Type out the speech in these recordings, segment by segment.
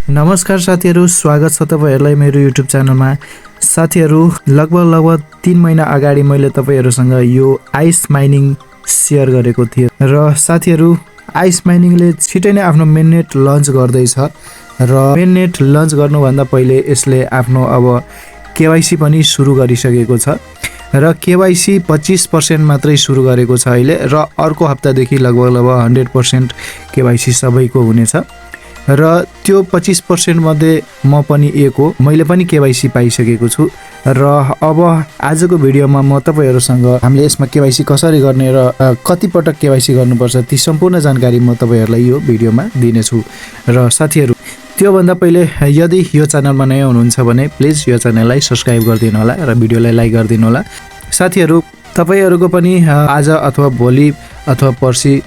नमस्कार साथीहरु, स्वागत छ तपाईहरुलाई मेरो YouTube च्यानलमा। साथीहरु, लगभग 3 महिना अगाडि मैले तपाईहरुसँग यो आइस माइनिङ शेयर गरेको थिएँ र साथीहरु, आइस माइनिङले छिटै नै आफ्नो मेननेट लन्च गर्दैछ र मेननेट लन्च गर्नुभन्दा पहिले यसले आफ्नो अब केवाइसी पनि सुरु गरिसकेको छ र केवाइसी 25% मात्रै सुरु गरेको छ अहिले र अर्को हप्तादेखि लगभग 100% केवाइसी सबैको हुनेछ र त्यो 25% मध्ये म पनि एक हो। मैले पनि केवाइसी पाइसकेको छु र अब आजको भिडियोमा म तपाईहरुसँग हामीले यसमा केवाइसी कसरी गर्ने र कति पटक केवाइसी गर्नुपर्छ ती सम्पूर्ण जानकारी म तपाईहरुलाई यो भिडियोमा दिने छु। र साथीहरु, त्यो भन्दा पहिले यदि यो च्यानलमा नयाँ हुनुहुन्छ भने प्लिज यो च्यानललाई सब्स्क्राइब गरिदिनु होला र भिडियोलाई लाइक गरिदिनु होला। साथीहरु, तपाईहरुको पनि आज अथवा भोलि अथवा पर्सि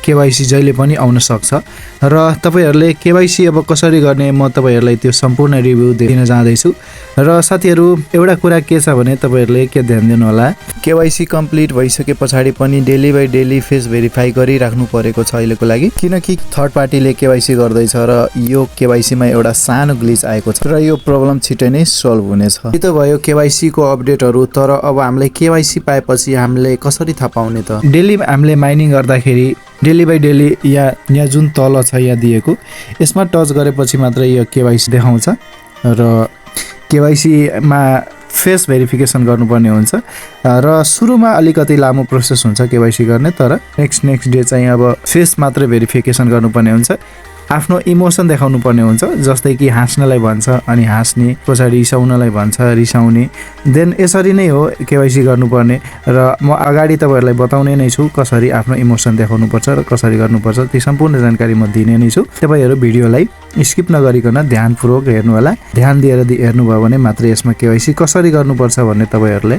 केवाइसी जहिले पनि आउन सक्छ र तपाईहरुले केवाइसी अब कसरी गर्ने म तपाईहरुलाई त्यो सम्पूर्ण रिभ्यु दिन जाँदै छु। र साथीहरु, एउटा कुरा के छ भने तपाईहरुले के ध्यान दिनु होला, केवाइसी कम्प्लिट भइसके पछाडी पनि daily by daily face verify गरिराख्नु परेको छ अहिलेको लागि, किनकि थर्ड पार्टीले केवाइसी गर्दैछ र यो केवाइसी मा एउटा सानो ग्लिच आएको छ र यो प्रब्लम छिटै नै सल्भ हुनेछ। यो त भयो केवाइसी को अपडेटहरु, तर अब हामीले केवाइसी पाएपछि हामीले कसरी थाहा पाउने त? डेली हामीले माइनिङ गर्दाखेरि डेली बाइ डेली यहाँ जुन तल छ यहाँ दिएको यसमा टच गरेपछि मात्रै यो केवाइसी देखाउँछ र केवाइसीमा फेस भेरिफिकेसन गर्नुपर्ने हुन्छ र सुरुमा अलिकति लामो प्रोसेस हुन्छ केवाइसी गर्ने, तर नेक्स्ट डे चाहिँ अब फेस मात्रै भेरिफिकेसन गर्नुपर्ने हुन्छ। आफ्नो इमोसन देखाउनु पर्ने हुन्छ, जस्तै कि हाँस्नलाई भन्छ अनि हाँस्ने, पछाडी रिसाउनलाई भन्छ रिसाउने, देन यसरी नै हो केवाइसी गर्नुपर्ने र म अगाडि तपाईहरुलाई बताउने नै छु कसरी आफ्नो इमोसन देखाउनु पर्छ र कसरी गर्नुपर्छ ती सम्पूर्ण जानकारी म दिने नै छु। तपाईहरु भिडियोलाई स्किप नगरिकन ध्यानपूर्वक हेर्नु होला। ध्यान दिएर हेर्नुभयो भने मात्र यसमा केवाइसी कसरी गर्नुपर्छ भन्ने तपाईहरुले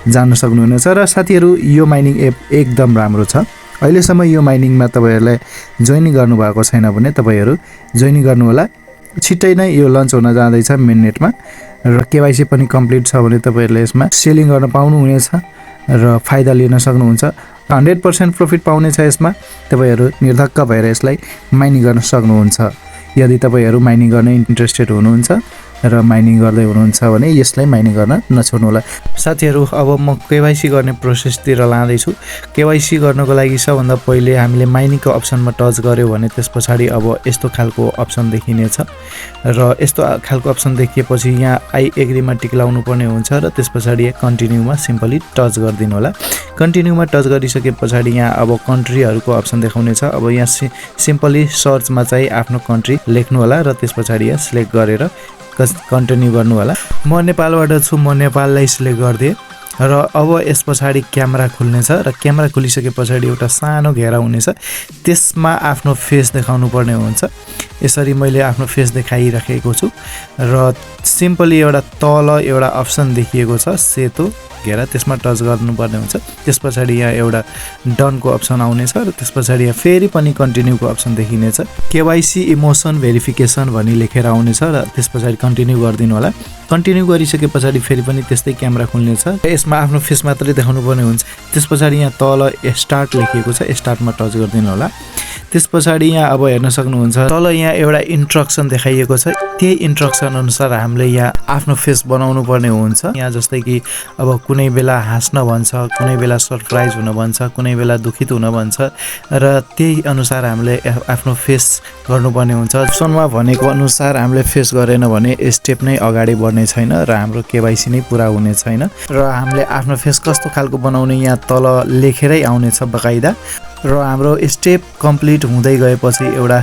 जान्न सक्नुहुनेछ। र साथीहरु, यो माइनिङ एप एकदम राम्रो छ। अहिलेसम्म यो माइनिङमा तपाईहरुले जोइन गर्नुभएको छैन भने तपाईहरु जोइन गर्नु होला। छिट्टै नै यो लन्च हुन जाँदैछ मेननेटमा र केवाइसी पनि कम्प्लिट छ भने तपाईहरुले यसमा सेलिङ गर्न पाउनु हुनेछ र फाइदा लिन सक्नुहुन्छ। 100% प्रॉफिट पाउनेछ यसमा। तपाईहरु निर्धक्क भएर यसलाई माइनिङ गर्न सक्नुहुन्छ। यदि तपाईहरु माइनिङ गर्न इन्ट्रेस्टेड हुनुहुन्छ र माइनिङ गर्दै हुनुहुन्छ भने यसलाई माइनिङ गर्न नछोड्नु होला। साथीहरु, अब म केवाइसी गर्ने प्रोसेसतिर लाँदै छु। केवाइसी गर्नको लागि सबभन्दा पहिले हामीले माइनिङको अप्सनमा टच गर्यो भने त्यसपछि अब यस्तो खालको अप्सन देखिनेछ र यस्तो खालको अप्सन देखिएपछि यहाँ आई एग्रीमा टिक लाउनु पर्ने हुन्छ र त्यसपछि कन्टिन्युमा सिम्पली टच गरिदिनु होला। कन्टिन्युमा टच गरिसके पछाडी यहाँ अब कन्ट्रीहरुको अप्सन देखाउनेछ। अब यहाँ सिम्पली सर्चमा चाहिँ आफ्नो कन्ट्री लेख्नु होला र त्यसपछि यहाँ सिलेक्ट गरेर कन्टिन्यू गर्नु होला। म नेपालबाट छु, म नेपाललाई सिलेक्ट गर्दिए र अब यस पछाडी क्यामेरा खुल्नेछ र क्यामेरा खुलिसके पछाडी एउटा सानो घेरा हुनेछ, त्यसमा आफ्नो फेस देखाउनु पर्ने हुन्छ। यसरी मैले आफ्नो फेस देखाइराखेको छु र सिम्पली एउटा तल एउटा अप्सन देखिएको छ सेतो घेरा, त्यसमा टच गर्नुपर्ने हुन्छ। त्यसपछि यहाँ एउटा डनको अप्सन आउनेछ र त्यसपछि यहाँ फेरि पनि कन्टिन्युको अप्सन देखिनेछ। केवाइसी इमोसन भेरिफिकेसन भनी लेखेर आउनेछ र त्यसपछि कन्टिन्यू गरिदिनु होला। कन्टिन्यू गरिसके पछाडी फेरि पनि त्यस्तै क्यामेरा खुल्नेछ। यसमा आफ्नो फेस मात्रै देखाउनु पर्ने हुन्छ। त्यसपछि यहाँ तल स्टार्ट लेखिएको छ, स्टार्टमा टच गरिदिनु होला। त्यसपछि यहाँ अब हेर्न सक्नुहुन्छ तल यहाँ एउटा इन्स्ट्रक्सन देखाइएको छ। त्यही इन्स्ट्रक्सन अनुसार हामीले यहाँ आफ्नो फेस बनाउनु पर्ने हुन्छ। यहाँ जस्तै कि अब कुनै बेला हाँस्न भन्छ, कुनै बेला सरप्राइज हुन भन्छ, कुनै बेला दुखित हुन भन्छ र त्यही अनुसार हामीले आफ्नो फेस गर्नुपर्ने हुन्छ। अप्सनमा भनेको अनुसार हामीले फेस गरेन भने स्टेप नै अगाडि बढ्ने छैन र हाम्रो केवाइसी नै पुरा हुने छैन र हामीले आफ्नो फेस कस्तो खालको बनाउने यहाँ तल लेखेरै आउनेछ बकाइदा र हाम्रो स्टेप कम्प्लिट हुँदै गएपछि एउटा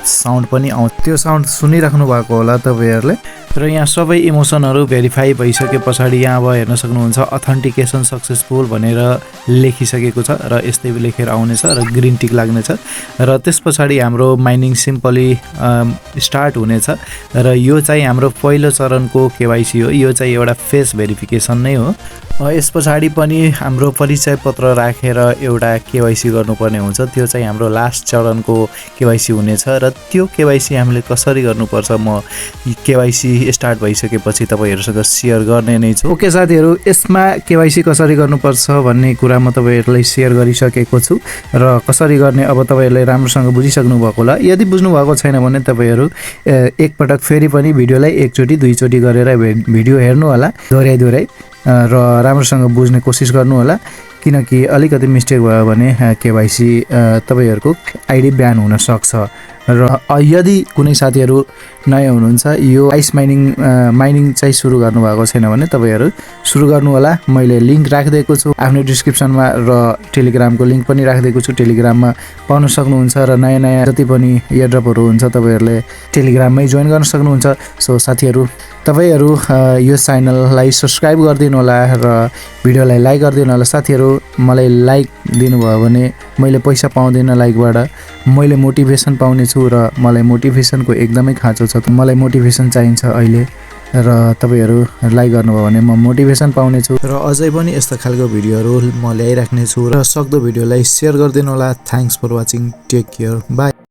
साउन्ड पनि आउँछ। त्यो साउन्ड सुनिराख्नु भएको होला तपाईहरुले र यहाँ सबै इमोसनहरु भेरिफाई भइसके पछाडी यहाँ अब हेर्न सक्नुहुन्छ अथेन्टिकेसन सक्सेसफुल भनेर लेखिसकेको छ र यस्तै लेखेर आउनेछ र ग्रीन टिक लाग्नेछ र त्यसपछि हाम्रो माइनिङ सिम्पली स्टार्ट हुनेछ र यो चाहिँ हाम्रो पहिलो चरणको केवाइसी हो। यो चाहिँ एउटा फेस भेरिफिकेसन नै हो यस पछाडि पनि हाम्रो परिचय पत्र राखेर एउटा केवाइसी गर्नुपर्ने हुन्छ। त्यो चाहिँ हाम्रो लास्ट चरणको केवाइसी हुनेछ र त्यो केवाइसी हामीले कसरी गर्नुपर्छ म केवाइसी स्टार्ट भइसकेपछि तपाईहरुसँग शेयर गर्ने नै छु। ओके साथीहरु, यसमा केवाइसी कसरी गर्नुपर्छ भन्ने कुरा म तपाईहरुलाई शेयर गरिसकेको छु र कसरी गर्ने अब तपाईहरुले राम्रोसँग बुझिसक्नु भएको होला। यदि बुझ्नु भएको छैन भने तपाईहरु एकपटक फेरि पनि भिडियोलाई एकचोटी दुईचोटी गरेर भिडियो हेर्नु होला दोहोर्याइ र राम्रोसँग बुझ्ने कोसिस गर्नु होला, किनकि अलिकति मिस्टेक भयो भने केवाइसी तपाईहरुको आइडी ब्यान हुन सक्छ। र यदि कुनै साथीहरु नयाँ हुनुहुन्छ यो आइस माइनिङ चाहिँ सुरु गर्नु भएको छैन भने तपाईहरु सुरु गर्नु होला। मैले लिंक राखिदिएको छु आफ्नो डिस्क्रिप्सनमा र टेलिग्रामको लिंक पनि राखिदिएको छु, टेलिग्राममा पाउन सक्नुहुन्छ र नयाँ जति पनि एयरड्रपहरु हुन्छ तपाईहरुले टेलिग्राममै जोइन गर्न सक्नुहुन्छ। सो साथीहरु तपाईहरु यो च्यानललाई सब्स्क्राइब गरिदिनु होला र भिडियोलाई लाइक गरिदिनु होला। साथीहरु मलाई लाइक दिनुभयो भने मैले पैसा पाउँदिन लाइकबाट, मैले मोटिभेसन पाउने छु र मलाई मोटिभेसनको एकदमै खाँचो छ। मलाई मोटिभेसन चाहिन्छ अहिले र तपाईहरु लाइक गर्नुभयो भने म मोटिभेसन पाउने छु र अझै पनि यस्ता खालको भिडियोहरु म ल्याइराख्ने छु र सक्दो भिडियोलाई शेयर गरिदिनु होला। Thanks for watching, take care, by.